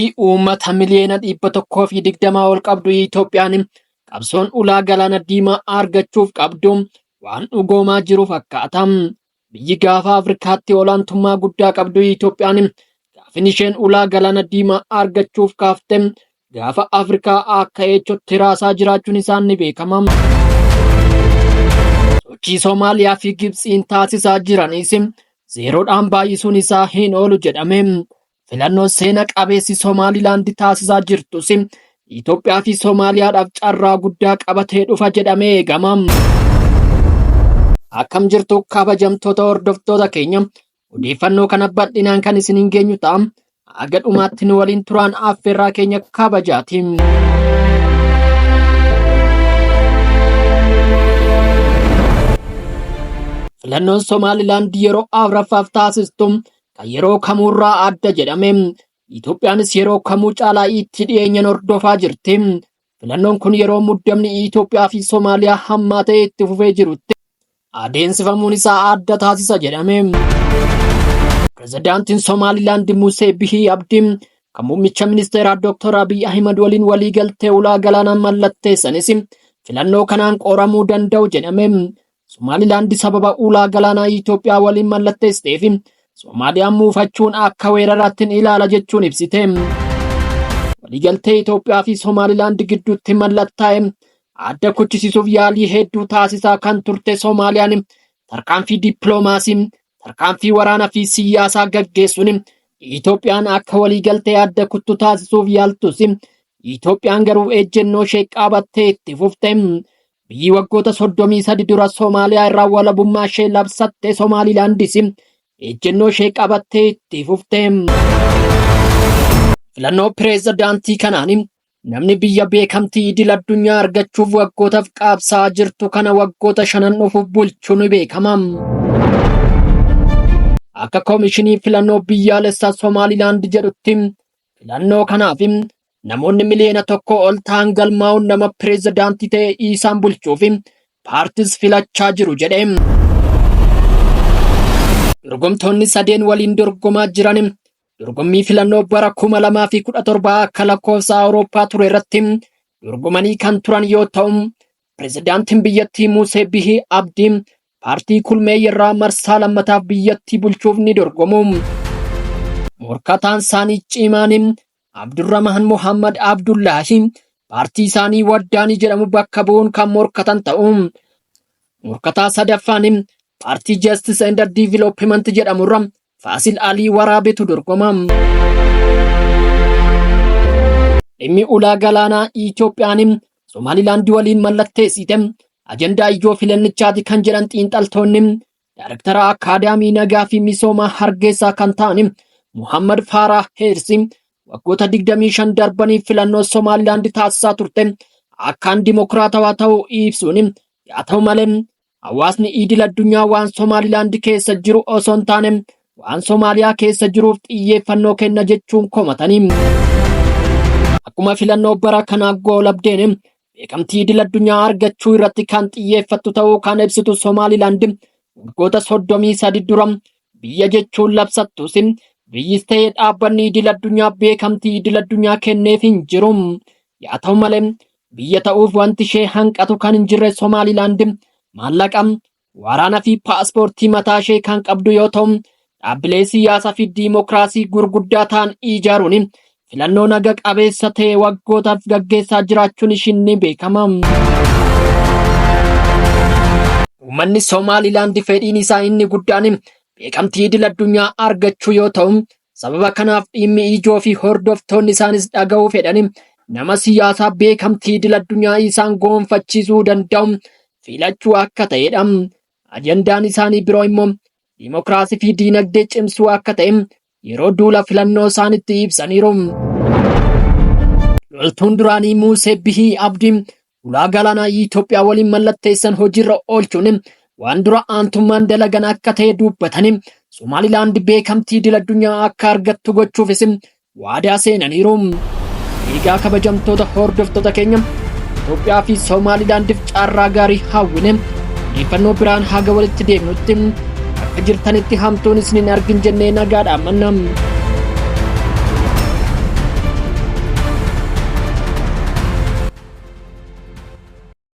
Biyyi uummata miliyoona 120 ol qabdu Itoophiyaan qabsoon ulaa galaana diimaa argachuuf qabdu waan dhugoomaa jiru fakkaata. Biyyi gaafa Afrikaatti olaantummaa guddaa qabdu Itoophiyaan gaafin isheen ulaa galaana diimaa argachuuf kaafte gaafa Afrikaa akka eechotti raasaa jiraachuun isaan ni beekama. Sochii Soomaaliyaa fi Gibxiin taasisaa jiranis zeeroodhaan baay'isuun isaa hin oolu jedhame. Filannoo seena qabeessi Somaalilaand taasisaa jirtus Itoophiyaa fi Somaaliyaadhaaf carraa guddaa qabatee dhufa jedhamee eegama. Akkam jirtu kabajamtoota hordoftoota keenya, odeeffannoo kana bal'inaan kan isiniin geenyu ta'a. Aga dhumaatti nu waliin turaan affeerraa keenya kabajaati. Filannoon Somaalilaand yeroo afuraffaaf taasistu kan yeroo kamuurraa adda jedhame. Itoophiyaanis yeroo kamuu caalaa itti dhiyeenyan hordofaa jirti. Filannoon kun yeroo muddamni Itoophiyaa fi Somaaliyaa hammaatee itti fufee jirutti adeemsifamuun isaa adda taasisa jedhame. Pirezidaantiin Somaalilaand Musee Bihii Abdii kan muummicha ministeeraa Dr. Abiy Ahimad waliin waliigaltee ulaa galaanaa mallatteessanis filannoo kanaan qoramuu danda'u jedhame. Somaalilaand sababa ulaa galaanaa Itoophiyaa waliin mallatteesseef Soomaaliyaan muufachuun akka weeraraatti ilaala jechuun ibsite. Waliigaltee Itoophiyaa fi Somaalilaand gidduutti mallattaa'e adda kuchisiisuuf yaalii hedduu taasisaa kan turte Soomaaliyaan tarkaanfii dippiloomaasii, tarkaanfii waraanaa fi siyaasaa gaggeessuun Itoophiyaan akka waliigaltee adda kuttu taasisuuf yaaltus Itoophiyaan garuu ejjennoo ishee qabattee itti fufte. Biyyi waggoota 33 dura Soomaaliyaa irraa walabummaa ishee labsatte Somaalilaandis ejjennoo ishee qabattee itti fufte. Filannoo pireezidaantii kanaan namni biyya beekamtii idil addunyaa argachuuf waggootaaf qabsaa jirtu kana waggoota 5 dhufuuf bulchuun beekama. Akka koomishinii filannoo biyyaalessaa Somaalilaand jedhutti filannoo kanaaf namoonni miliyoona 1 ol ta'an galmaa'uun nama pireezidaantii ta'e isaan bulchuuf paartis filachaa jiru jedhe. Dorgomtoonni sadeen waliin dorgomaa jiran dorgommii filannoo bara 2017 akka lakkoofsa Awurooppaa ture irratti dorgomanii kan turan yoo ta'u, pireezidaantiin biyyattii Musee Bihii Abdii paartii kulmeeyyirraa marsaa lammataaf biyyattii bulchuuf ni dorgomu. Morkataan isaanii cimaan Abdurrahman Mohammad Abdullaahi paartii isaanii Waddaanii jedhamu bakka bu'uun kan morkatan ta'u. Morkataa sadaffaan paartii Justice and Development jedhamurra Faasil Alii Waraabetu dorgoma. Dhimmi ulaa galaanaa Itoophiyaan Somaalilaand waliin mallatteessite ajandaa ijoo filannichaati kan jedhan xiinxaltoonni Daayirektara Akaadaamii Nagaa fi Misoomaa Hargeysaa kan ta'an Muhammad Farah Heersi waggoota 25 darbaniif filannoo Somaalilaand taasisaa turte akkaan dimokiraatawaa ta'uu ibsuun yaa ta'u malee hawaasni idil addunyaa waan Somaalilaand keessa jiru osoo hin taane waan Soomaaliyaa keessa jiruuf xiyyeeffannoo kenna jechuun komatanii. Akkuma filannoo bara kanaa goolabdeen beekamtii idil addunyaa argachuu irratti kan xiyyeeffattu ta'uu kan ibsitu Somaalilaand waggoota 33 dura biyya jechuun labsattus biyyis ta'ee dhaabbanni idil addunyaa beekamtii idil addunyaa kenneef hin jiru. Yaa ta'u malee biyya ta'uuf wanti ishee hanqatu kan hin jirre Somaalilaand maallaqa, waraanaa fi paaspoortii mataa ishee kan qabdu yoo ta'u, dhaabbilee siyaasaa fi diimokiraasii gurguddaa ta'an ijaaruun filannoo naga qabeessa ta'e waggootaaf gaggeessaa jiraachuun ishii ni beekama. Uummanni Somaalilaand fedhiin isaa inni guddaan beekamtii idil addunyaa argachuu yoo ta'u, sababa kanaaf dhimmi ijoo fi hordoftoonni isaanis dhaga'uu fedhan nama siyaasaa beekamtii idil addunyaa isaan goonfachiisuu danda'u filachuu akka ta'edha. Ajandaan isaanii biroo immoo diimokiraasii fi diinagdee cimsuu akka ta'e yeroo duula filannoo isaanitti ibsaniiru. Loltuun duraanii Musee Bihii Abdii ulaa galaanaa Itoophiyaa waliin mallatteessan hojiirra oolchuun waan dura aantummaan dalagan akka ta'e dubbatanii Somaalilaand beekamtii idil addunyaa akka argattu gochuufis waadaa seenaniiru. Egaa kabajamtoota hordoftoota keenya Itoophiyaa fi Somaalilaandiif carraa gaarii hawwine odeeffannoo biraan haga walitti deemnutti akka jirtanitti hamtuun isin hin argin jennee nagaadhaan manna.